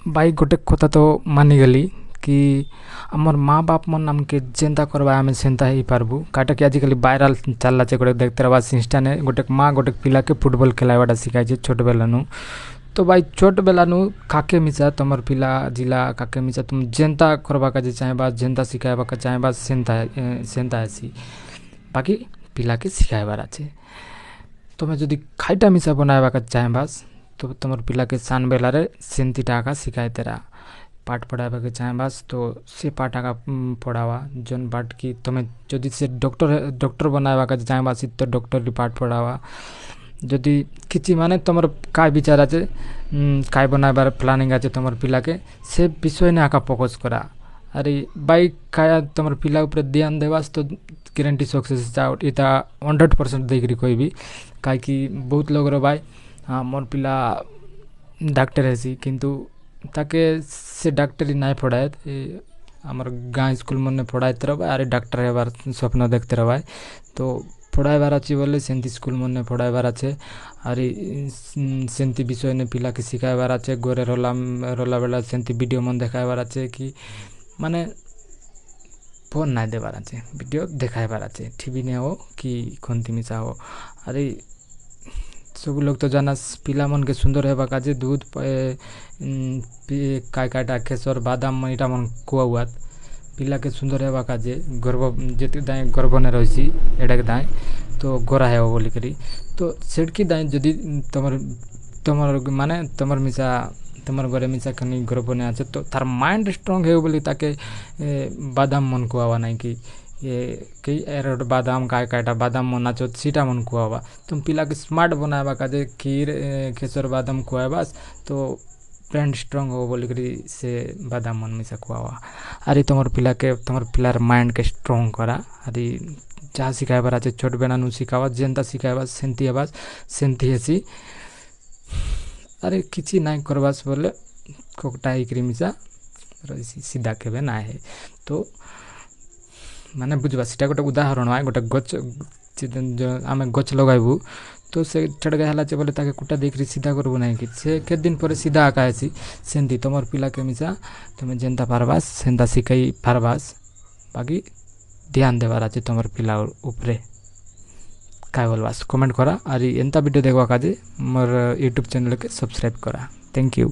भाई गोटे कथा तो मानिगली कि आमर माँ बाप मन आमके जेन्ता करवा आमे सेन्ता ही पारबू काटा कि आजिकल वायरल चलला गोटे देखते रहा इंस्टा ने गोटे माँ गोटे पिला के फुटबल खेलाइबाटा शिखाई छोट बेलानु। तो भाई छोट बेलानु काके मिसा तुमर पिला जिला काके मिसा तुम जेन्ता करवा का चाहेबा जेन्ता शिखाइबा का चाहेबा सेन्ता आसी बाकी पिला के शिखाइबार आछे। तुम्हें जदि खाइटा मिसा बनाइबा का चाहेबास तो तुमर पिला के सान बेलारे सेंती टाका शिखाए तेरा पाठ पढ़ावा के चाहेबास तो से पाठ आका पढ़ावा जोन पाठ की तुम्हें जदि से डॉक्टर बनाइबा का चाहेबास तो डॉक्टर पाठ पढ़ावा जदि किछि माने तुमर काय विचार आछे काय बनाइबार प्लानिंग आछे तुमर पिला के से विषय ने आका फोकस करा। अरे भाई काय तुमर पिला ऊपर ध्यान देवास तो ग्यारंटी सक्सेस आउट इता 100% देखरी कोई भी काय कि बहुत लोग रो भाई हाँ मोर पिला डाक्टर है किंतु ताके से डाक्टरी नहीं पढ़ाए आमर गाँ स्कूल मन पढ़ाते रहा अरे डाक्टर हेबार स्वप्न देखते रहा तो पढ़ाइबार अच्छी बोले सेंती स्कूल मन पढ़ाइबार अच्छे अरे सेंती विषय ने पिला के शिखाइबार अच्छे गोरे रोला बेला सेंती वीडियो मन देखाइबार अच्छे कि माने फोन ना देवार अच्छे वीडियो देखाइबार अच्छे टीवी ने हो कि खंती मिसा हो। अरे सब लोग तो जाना पिला मन के सुंदर हेबा काजे दूध काय काटा खेसर बादाम इटा मन कुआ हुआ पिला के सुंदर हेबा काजे गर्भ जेते दाए गर्भ ने रही एडा के दाए तो गोरा है बोली करी तो सेडकी दाए जदि तमर माने तमर मिसा तमर घरे मिसा कनी गर्भ ने आछे तो तार माइंड स्ट्रांग है बोली ताके बादाम मन कुआवा नहीं कि ये कई एरोड बादाम काय काटा बादाम मन नाचो सीटा मन कुआवा तुम पिला के स्मार्ट बनावा काजे खीर खेसर बादाम कुआबास तो ब्रेन स्ट्रांग हो बोली करी से बादाम मन मिसा कुआवा। अरे तुमर पिलार माइंड के स्ट्रांग करा अरे जहाँ शिखाइबार आछे छोट बेनानु शिखावा जेन्ता शिखाइबा सेंती हेबास सेंती हेसी अरे किछि नाई करबास बोले कोकटा हिकरी मिसा सीधा केबे ना है तो माने बुझबा सीटा गोटे उदाहरण है गोटे गच आम गच लगाइबू तो से चढ़गा हला बोले ताके कुटा देखरी सीधा करबू ना कि से के दिन पर सीधा आका है सेंती तुमर पिला के मिसा तुम्हें जेन्ता पारबास सेन्ता शिखाई पारबास बाकी ध्यान देवार आछे तुमर पिला उपरे काय बोलबास कमेंट करा और एंता वीडियो देखवा काजे मोर यूट्यूब चैनल के सब्सक्राइब करा। Thank you.